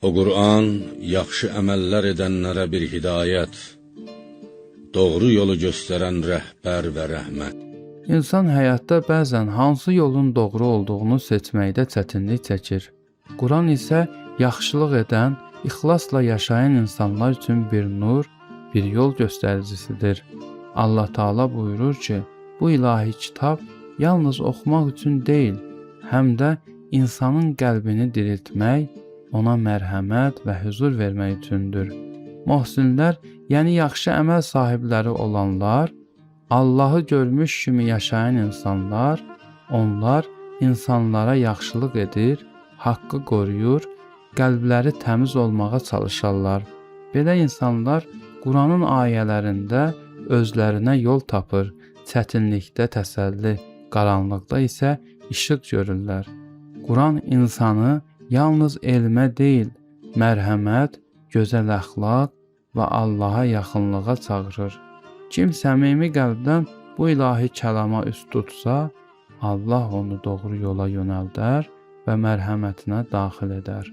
O Qur'an yaxşı əməllər edənlərə bir hidayət, doğru yolu göstərən rəhbər və rəhmət. İnsan həyatda bəzən hansı yolun doğru olduğunu seçməkdə çətinlik çəkir. Quran isə yaxşılıq edən, ixlasla yaşayan insanlar üçün bir nur, bir yol göstəricisidir. Allah Taala buyurur ki, bu ilahi kitab yalnız oxumaq üçün deyil, həm də insanın qəlbini diriltmək, ona mərhəmət və huzur vermək üçündür. Möhsinlər, yəni yaxşı əməl sahibləri olanlar, Allahı görmüş kimi yaşayan insanlar, onlar insanlara yaxşılıq edir, haqqı qoruyur, qəlbləri təmiz olmağa çalışarlar. Belə insanlar Quranın ayələrində özlərinə yol tapır, çətinlikdə təsəlli, qaranlıqda isə işıq görürlər. Quran insanı yalnız elmə deyil, mərhəmət, gözəl əxlaq və Allaha yaxınlığa çağırır. Kim səmimi qəlbdən bu ilahi kəlama üst tutsa, Allah onu doğru yola yönəldər və mərhəmətinə daxil edər.